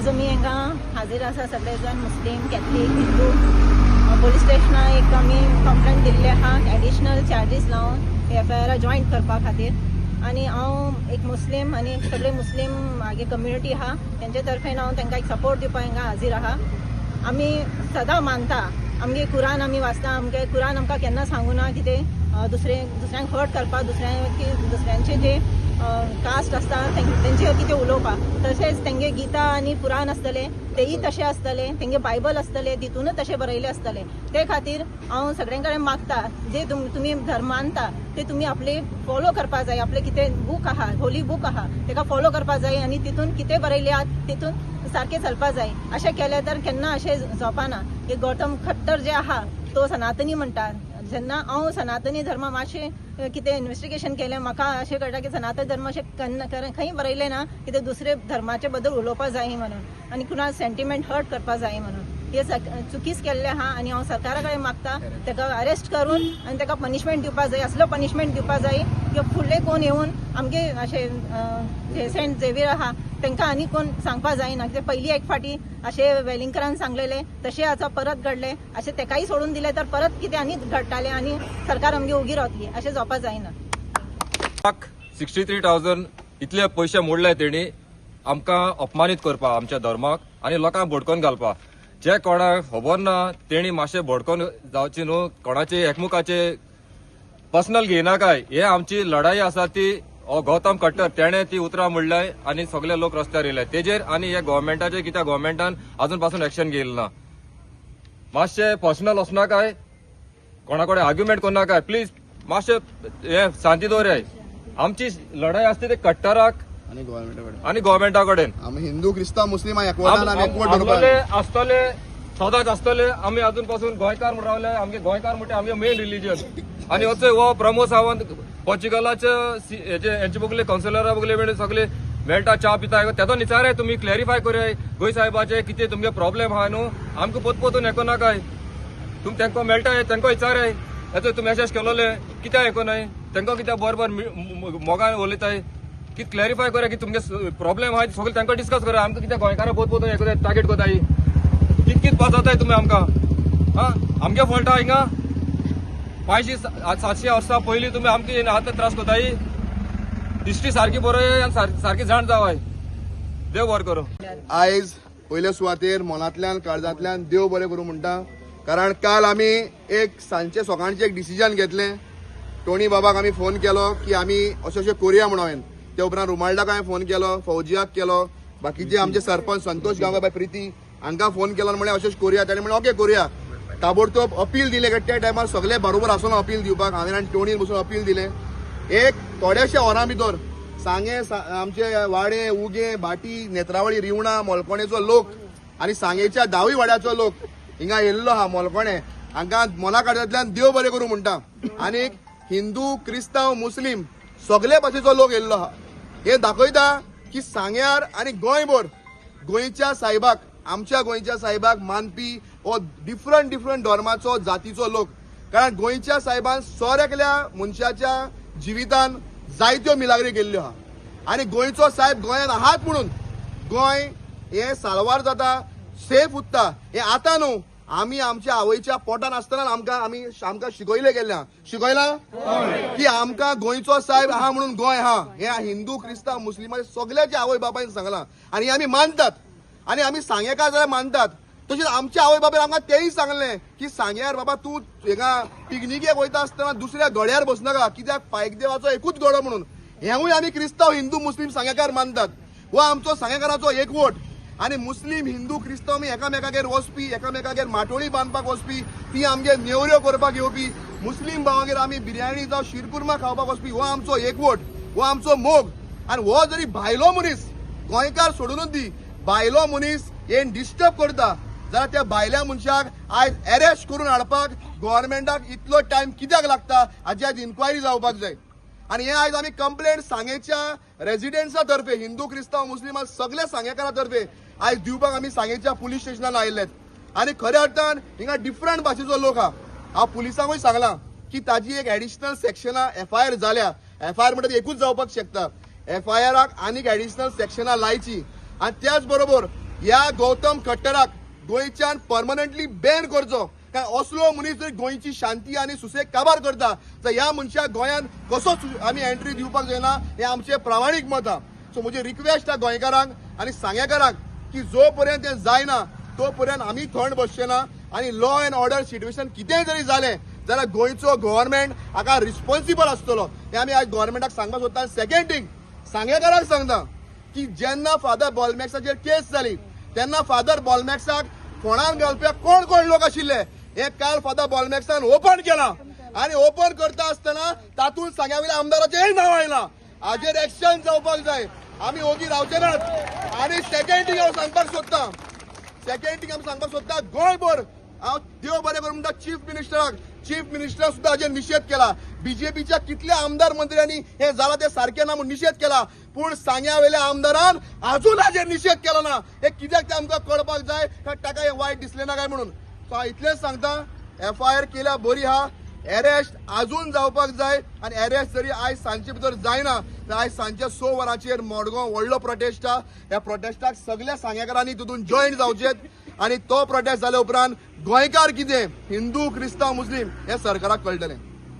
आज आमी हांगा हाजीर आसा सगळे जाण मुस्लीम कॅथलीक हिंदू पोलीस स्टेशना एक आमी कंप्लेंट दिल्ली आहा एडिशनल चार्जीस लावन एफआयआर जॉईंट करपा खातीर आनी हांव एक मुस्लीम आनी सगळे मुस्लीम मागे कम्युनिटी आहा तेंचे तर्फेन हांव तांकां एक सपोर्ट दिवपाक हांगा हाजीर आहा। आमी सदां मानता आमगे कुरान आमी वाचता आमगे कुरान आमकां केन्ना सांगूना की ते दुसऱ्यांक हर्ट करपाक दुसऱ्यांचे जे कास्ट आसता तेंचे कितें उलोवपाक तशेंच तेंगे गीता आनी पुराण आसतले तेय तशें आसतले तेंगे बायबल आसतले तितूनच तशें बरयले आसतले ते खातीर हांव सगळ्यां कडेन मागता जे तुमी धर्म मानता ते तुमी आपले फॉलो करपा जाय आपले कितें बूक आहा होली बूक आहा तेका फॉलो करपा जाय आनी तितून कितें बरयले आहा तितून सारकें चलपा जाय। अशें केलें तर केन्ना अशें जावपाना की गौतम खट्टर जे आहा तो सनातनी म्हणटा जेन्ना हांव सनातनी धर्म मातशें कितें इन्वेस्टिगेशन केलें म्हाका अशें कळटा की सनातन धर्म अशें खंय बरयलें ना की ते दुसरे धर्माचे बद्दल उलोवपा जाय म्हणून आनी कुणा सेंटिमेंट हर्ट करपा जाय म्हणून हे चुकीच केल्लें आहा आनी हांव सरकारा कडेन मागता ताका अरेस्ट करून आनी ताका पनिशमेंट दिवपा जाय असलो पनिशमेंट दिवपा जाय की फुडले कोण येवन आमगे अशें सेंट झेवियर आहा तांकां आनी कोण सांगपा जायना कित्याक पयलीं एक फाटी अशें वेलिंगकरान सांगलेलें तशें आतां परत घडलें अशें तेकाय सोडून दिलें तर परत कितें आनी घडटालें आनी सरकार आमगे उगी रावतली अशें जावपा जायना। 63,000 इतले पयशे मोडले तेणी आमकां अपमानीत करपा आमच्या धर्माक आनी लोकांक भडकोन घालपा जे कोणाक खबर ना तेणी मातशें भडकोन जावची न्हू कोणाचे एकमुखाचे पर्सनल घेयनाकाय हे आमची लढाई आसा ती गौतम खट्टर तेणे ती उतरां म्हणल्याय आनी सगळे लोक रस्त्यार येयले तेजेर आनी हे गव्हर्मेंटाचे कित्याक गव्हर्मेंटान अजून पासून एक्शन घेयलें ना मातशें पर्सनल वचनाकाय कोणा कडेन आर्ग्युमेंट करनाकाय प्लीज मातशें हे शांती दवराय आमची लढाई आसता ते खट्टराक आनी गव्हर्मेंटा कडेन आमी हिंदू क्रिस्ताव मुस्लिम आसतले सदांच आसतले आमी अजून पासून गोंयकार म्हण रावले आमगे गोंयकार म्हणटा आमगे मेन रिलीजन आनी असो हो प्रमोद सावंत पोर्चुगलाचे हेचे बगले काउन्सिलरा बगले मेळून सगळे मेळटा च्या पिता तेजो निचाराय तुमी क्लॅरिफाय कराय गोंय साहेबाचे कितें तुमगे प्रॉब्लेम आहा न्हू आमकां पोतपोतून हेको नाकाय तुमी तांकां मेळटाय तांकां विचाराय हेचो तुमी मॅसेज केलोले कित्याक हेको नाय तांकां कित्याक बरोबर मोगान उलयताय की क्लॅरिफाय करा की तुमगे प्रॉब्लेम आहा सगळे तांकां डिस्कस करा आमकां कित्याक गोंयकारां पोतपोतून हेको टार्गेट कोताय कितकीत पास जाताय तुमी आमकां आमगे फॉल्टा हिंगा 500-700 वर्सां पयलीं तुमी आमकां आतां त्रास कोताय हिस्ट्री सारकी बरोय आनी सारकी जाण जावाय देव बरें करूं। आयज पयले सुवातेर मनांतल्यान काळजांतल्यान देव बरें करूं म्हणटा कारण काल आमी एक सांजचे सकाळचें एक डिसिजन घेतलें टोनी बाबाक आमी फोन केलो की आमी अशें करुया म्हणून हांवें ते उपरांत रुमाल्डाक हांवें फोन केलो फौजियाक केलो बाकीचे आमचे सरपंच संतोष गांवकार प्रिती हांकां फोन केलो म्हळ्यार अशेंच करुया ताणें म्हणलें ओके करुया ताबडतोब अपील दिलें त्या टायमार सगळे बरोबर आसून अपील दिवपाक हांवें आनी टोनीन बसून अपील दिलें एक थोड्याशा वरां भितर सांगे आमचे वाडे उगे भाटी नेत्रावळी रिवणा मोलकोणेचो लोक आनी सांगेच्या दावूय वाड्याचो लोक हिंगा येयल्लो आहा मोलकोणे हांकां मना काळजांतल्यान देव बरें करूं म्हणटा आनी हिंदू क्रिस्तांव मुस्लीम सगळे भाशेचो लोक येयल्लो आहा हे दाखयता की सांग्यार आनी गोंयभर गोंयच्या साहेबाक आमच्या गोंयच्या साहेबाक मानपी हो डिफरंट धर्माचो जातीचो लोक कारण गोंयच्या साहेबान सोरेकल्या मनशाच्या जिवितान जायत्यो मिलाग्री केल्ल्यो आहा आनी गोंयचो साहेब गोंयान आहात म्हणून गोंय हे साल्वार जाता सेफ उरता हे आतां न्हू आमी आमच्या आवयच्या पोटान आसतना आमकां शिकयले गेल्ले शिकयलां की आमकां गोंयचो साहेब आहा म्हणून गोंय आहा हे हिंदू क्रिस्तांव मुस्लिमाचे सगळ्याचे आवय बापायन सांगलां आनी आमी मानतात आनी आमी सांगेकार जाल्यार मानतात तशेंच आमच्या आवय बाबायन आमकां तेय सांगलें की सांग्यार बाबा तूं हिंगा पिकनिकेक वयता आसतना दुसऱ्या गड्यार बसनाका कित्याक पायकदेवाचो एकूच गडो म्हणून हेवूय आमी क्रिस्तांव हिंदू मुस्लीम सांगेकार मानतात हो आमचो सांगेकाराचो एकवट आनी मुस्लीम हिंदू क्रिस्तांव आमी एकामेकागेर वचपी एकामेकागेर माटोळी बांदपाक वचपी ती आमगे नेवऱ्यो करपाक येवपी मुस्लीम भावांगेर आमी बिर्याणी जावं शिरकुर्मा खावपाक वचपी हो आमचो एकवट हो आमचो मोग आनी हो जरी भायलो मनीस गोंयकार सोडूनच दी भायलो मनीस हे डिस्टर्ब करता जाल्यार त्या भायल्या मनशाक आयज अरेस्ट करून हाडपाक गव्हर्मेंटाक इतलो टायम कित्याक लागता हाची आयज इन्क्वायरी जावपाक जाय आनी हे आयज आमी कंप्लेंट सांगेच्या रेजिडेंट्सा तर्फे हिंदू क्रिस्तांव मुस्लिम सगळे सांगेकारा तर्फे आयज दिवपाक आमी सांगेच्या पुलीस स्टेशनान आयिल्लेत आनी खऱ्या अर्थान हिंगा डिफरंट भाशेचो लोक आहा हांव पुलिसांकूय सांगलां की ताजी एक एडिशनल सेक्शनां एफआयआर जाल्या एफआयआर म्हणटा ती एकूच जावपाक शकता एफआयआराक आनीक एडिशनल सेक्शनां लायची आनी त्याच बरोबर ह्या गौतम खट्टराक गोंयच्यान परमनंटली बॅन करचो. काय असलो मनीस जर गोंयची शांती आनी सुसेग काबार करता तर ह्या मनशाक गोंयान कसो आमी एंट्री दिवपाक जायना हे आमचे प्रामाणीक मत आहा. सो म्हजी रिक्वेस्ट आहा गोंयकारांक आनी सांगेकारांक की जो पर्यंत तें जायना तो पर्यंत आमी थंड बसचे ना. आनी लॉ अँड ऑर्डर सिच्युएशन कितेंय जरी जालें जाल्यार गोंयचो गव्हर्नमेंट हाका रिस्पॉन्सिबल आसतलो हे आमी आज गव्हर्नमेंटाक सांगपाक सोदता. सेकंड थिंग सांगेकारांक सांगता की जेन्ना फादर बॉलमॅक्साचेर केस जाली तेन्ना फादर बॉलमॅक्साक फोंडान घालप्याक कोण कोण लोक आशिल्ले हे काल फादर बॉलमॅक्सान ओपन केला. आणि ओपन करता आसतना तातूंत सांग्यावयल्या आमदाराचेंय नांव आयलां. हाजेर एक्शन जावपाक जाय. आमी ओगी रावचे नात. आनी सेकंड थिंग हांव सांगपाक सोदता गोंयभर हांव देव बरें करूं म्हणटा चीफ मिनिस्टर सुद्धा हाजेर निशेध केला. बीजेपीच्या कितल्या आमदार मंत्र्यांनी हे जाला ते सारखे ना म्हणून निशेध केला पूण सांग्यावयल्या आमदारान अजून हाजेर निशेध केला ना. हे कित्याक ते आमकां कळपाक जाय ताका हे वायट दिसलें ना काय म्हणून. सो हांव इतलेंच सांगता FIR केल्या बरी आहा. अरेस्ट अजून जावपाक जाय आनी अरेस्ट जरी आयज सांजचे भितर जायना तर आयज सांजच्या 6 वरांचेर मडगांव व्हडलो प्रोटेस्ट आहा. ह्या प्रोटेस्टाक सगळ्या सांगेकारांनी तितून जॉईन जावचेत आनी तो प्रोटेस्ट जाल्या उपरांत गोंयकार कितें हिंदू क्रिस्तांव मुस्लीम हे सरकाराक कळटलें.